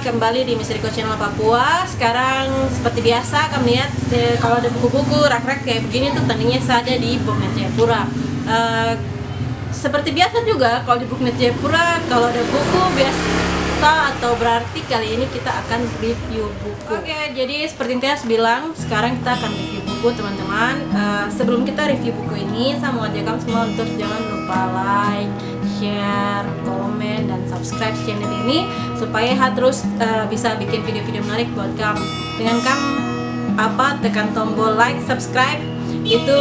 kembali di Misteriko Channel Papua. Sekarang seperti biasa kami lihat kalau ada buku-buku rak-rak kayak begini tuh tandanya saja di Booknet Jayapura. Seperti biasa juga kalau di Booknet Jayapura, kalau ada buku biasa atau berarti kali ini kita akan review buku. Oke, jadi seperti Tias bilang, sekarang kita akan review buku teman-teman. Sebelum kita review buku ini, saya mau ajak kamu semua untuk jangan lupa like, share, komen, dan subscribe channel ini supaya terus bisa bikin video-video menarik buat kamu. Dengan kamu tekan tombol like, subscribe itu,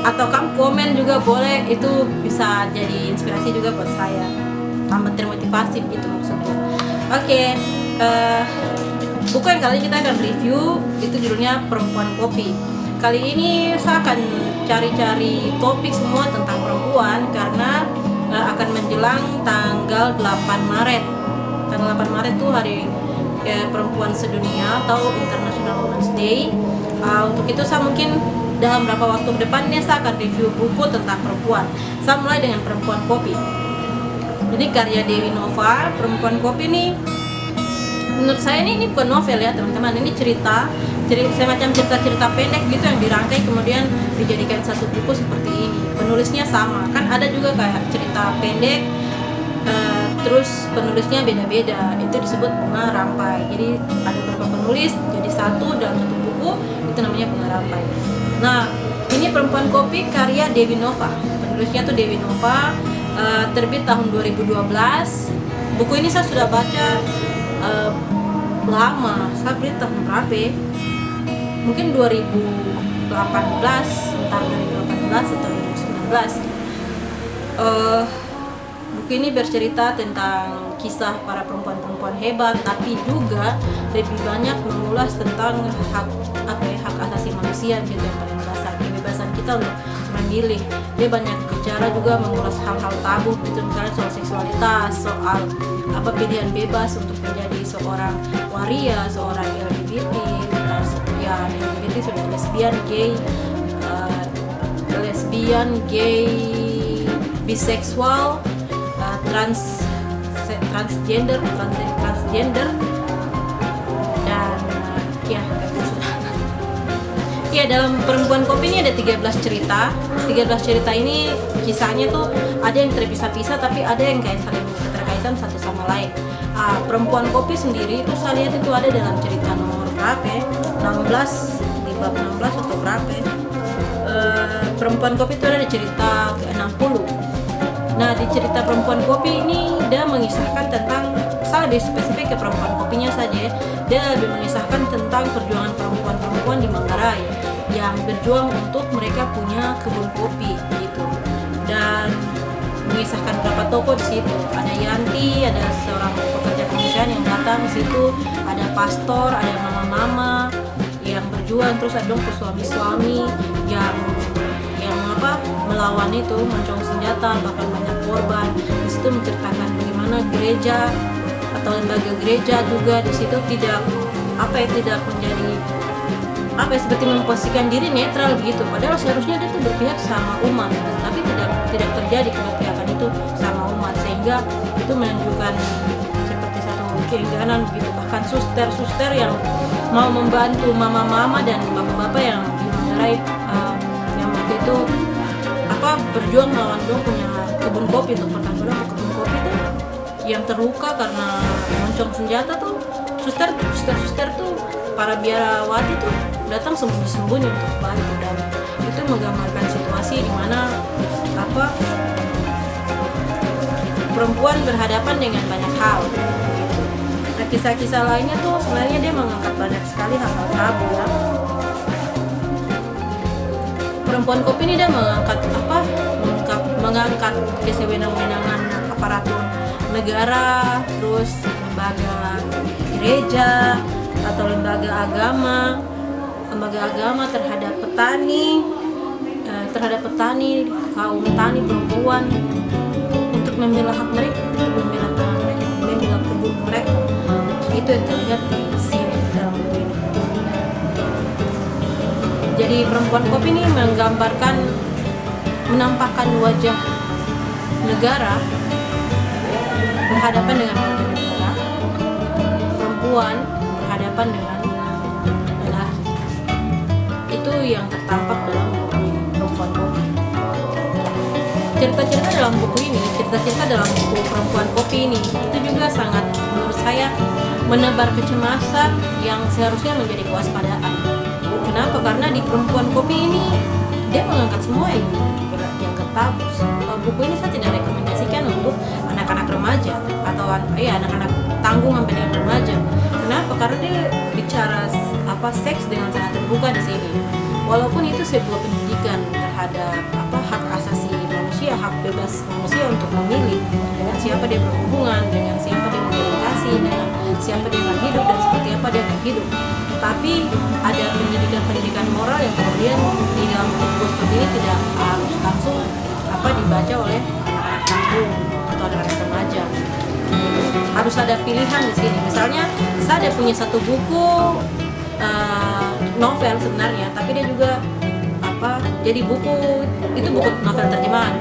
atau kamu komen juga boleh, itu bisa jadi inspirasi juga buat saya, tambah termotivasi gitu maksudnya. Oke, buku yang kali ini kita akan review itu judulnya Perempuan Kopi. Kali ini saya akan cari-cari topik semua tentang perempuan karena akan menjelang tanggal 8 Maret. Tanggal 8 Maret tuh hari perempuan sedunia atau International Women's Day. Untuk itu saya mungkin dalam beberapa waktu ke depan ini saya akan review buku tentang perempuan. Saya mulai dengan Perempuan Kopi. Jadi karya Dewi Nova. Perempuan Kopi ini menurut saya ini bukan novel ya teman-teman. Ini cerita semacam cerita pendek gitu yang dirangkai kemudian dijadikan satu buku seperti ini. Penulisnya sama, kan ada juga kayak cerita pendek terus penulisnya beda-beda, itu disebut bunga rampai. Jadi ada beberapa penulis jadi satu dalam satu buku, itu namanya bunga rampai. Nah, ini Perempuan Kopi karya Dewi Nova. Penulisnya tuh Dewi Nova, terbit tahun 2012. Buku ini saya sudah baca lama, saya beli tahun berapa ya? Mungkin 2018, entah 2018 atau 2019. Buku ini bercerita tentang kisah para perempuan-perempuan hebat, tapi juga lebih banyak mengulas tentang hak asasi manusia gitu, yang paling mendasar, kebebasan kita untuk memilih. Dia banyak bicara juga mengulas hal-hal tabu gitu, misalnya soal seksualitas, soal pilihan bebas untuk menjadi seorang waria, seorang LGBT, ya LGBT sudah lesbian, gay, biseksual, transgender, dan ya itu sudah. Ya, dalam Perempuan Kopi ini ada 13 cerita. 13 cerita ini kisahnya tuh ada yang terpisah-pisah tapi ada yang kayak saling keterkaitan satu sama lain. Perempuan Kopi sendiri itu saya lihat itu ada dalam cerita nomor berapa ya? 16, di bab 16 atau berapa ya? Perempuan Kopi itu ada di cerita ke-60. Nah, di cerita Perempuan Kopi ini dia mengisahkan tentang, saya lebih spesifik ke Perempuan Kopinya saja, dia lebih mengisahkan tentang perjuangan perempuan-perempuan di Manggarai yang berjuang untuk mereka punya kebun kopi gitu. Dan mengisahkan beberapa tokoh di situ. Ada Yanti, ada seorang pekerja kebersihan yang datang di situ, ada pastor, ada mama-mama yang berjuang, terus ada suami-suami yang melawan itu, mencong senjata, bahkan banyak korban. Di situ menceritakan bagaimana gereja atau lembaga gereja juga di situ tidak menjadi seperti memposisikan diri netral gitu. Padahal seharusnya dia tuh berpihak sama umat, tapi tidak terjadi keberpihakan itu sama umat, sehingga itu menunjukkan seperti satu keengganan gitu. Bahkan suster yang mau membantu mama-mama dan bapak-bapak yang di Manggarai yang waktu itu berjuang melawan punya kebun kopi untuk pertama kali kebun kopi tuh yang terluka karena moncong senjata tuh, suster tuh para biarawati tuh datang sembunyi-sembunyi untuk bantu, dan itu menggambarkan situasi di mana perempuan berhadapan dengan banyak hal. Nah, kisah-kisah lainnya tuh sebenarnya dia mengangkat banyak sekali hal-hal tabu ya. Perempuan Kopi ini dia mengangkat kesewenang-wenangan aparatur negara, terus lembaga gereja atau lembaga agama terhadap petani, kaum tani perempuan, untuk membela hak mereka, untuk membela tanah mereka, membela kebun mereka. Itu yang terlihat di sini dalam buku ini. Jadi Perempuan Kopi ini menampakkan wajah negara berhadapan dengan wajah negara. perempuan berhadapan dengan lelaki. Itu yang tertampak dalam buku ini, Perempuan Kopi. Cerita-cerita dalam buku ini, cerita-cerita dalam buku Perempuan Kopi ini, itu juga sangat menurut saya menebar kecemasan yang seharusnya menjadi kewaspadaan. Kenapa? Karena di Perempuan Kopi ini dia mengangkat semua yang tabu. Buku ini saya tidak rekomendasikan untuk anak-anak remaja atau anak-anak tanggung sampai dengan remaja. Kenapa? Karena dia bicara seks dengan sangat terbuka di sini. Walaupun itu sebuah pendidikan terhadap hak asasi manusia, hak bebas manusia untuk memilih dengan siapa dia berhubungan, dengan siapa dia berorientasi, dengan siapa dia akan hidup dan seperti apa dia akan hidup. Tapi ada pendidikan moral yang kemudian di dalam buku seperti ini tidak harus langsung dibaca oleh anak-anak tanggung atau anak-anak remaja. Harus ada pilihan di sini. Misalnya saya punya satu buku novel sebenarnya, tapi dia juga jadi buku itu buku novel terjemahan,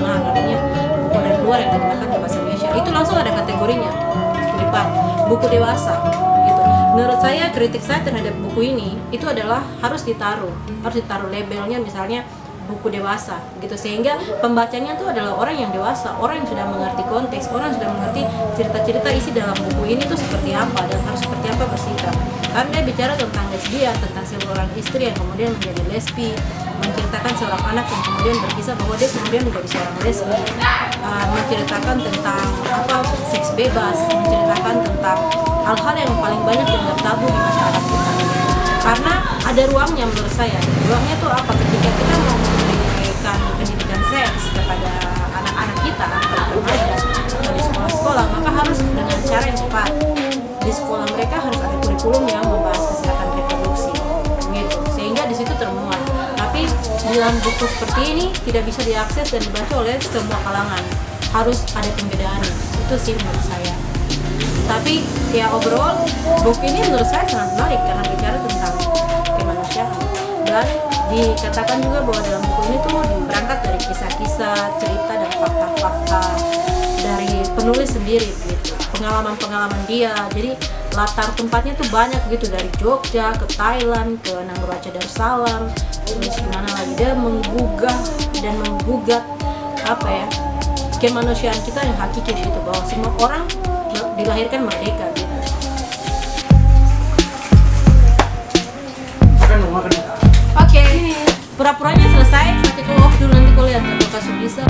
artinya buku dari luar yang terjemahkan ke bahasa Indonesia. Itu langsung ada kategorinya di depan, buku dewasa gitu. Menurut saya, kritik saya terhadap buku ini itu adalah harus ditaruh labelnya, misalnya buku dewasa gitu, sehingga pembacanya itu adalah orang yang dewasa, orang yang sudah mengerti konteks, orang yang sudah mengerti cerita-cerita isi dalam buku ini itu seperti apa dan harus seperti apa bersikap. Karena dia bicara tentang lesbian, tentang seorang istri yang kemudian menjadi lesbi, menceritakan seorang anak yang kemudian berkisah bahwa dia kemudian menjadi seorang lesbi, menceritakan tentang seks bebas, menceritakan tentang hal-hal yang paling banyak dianggap tabu di masyarakat kita. Karena ada ruangnya menurut saya. Ruangnya itu apa? Ketika kita mau memberikan pendidikan seks kepada anak-anak kita, kepada remaja di sekolah-sekolah, maka harus dengan cara yang tepat. Di sekolah mereka harus ada kurikulum yang membahas kesehatan reproduksi, gitu. Sehingga di situ termuat. Tapi dalam buku seperti ini tidak bisa diakses dan dibaca oleh semua kalangan. Harus ada pembedaannya. Itu sih menurut saya. Tapi ya overall buku ini menurut saya sangat menarik karena bicara tentang kemanusiaan, dan dikatakan juga bahwa dalam buku ini tuh berangkat dari kisah-kisah, cerita dan fakta-fakta dari penulis sendiri gitu, pengalaman-pengalaman dia. Jadi latar tempatnya tuh banyak gitu, dari Jogja ke Thailand ke Nanggroaca Darussalam, terus gimana lagi dia menggugah dan menggugat kemanusiaan kita yang hakiki gitu, bahwa semua orang dilahirkan merdeka gitu. Oke, pura-puranya selesai, nanti kalau off dulu, nanti kalau lihat apakah bisa.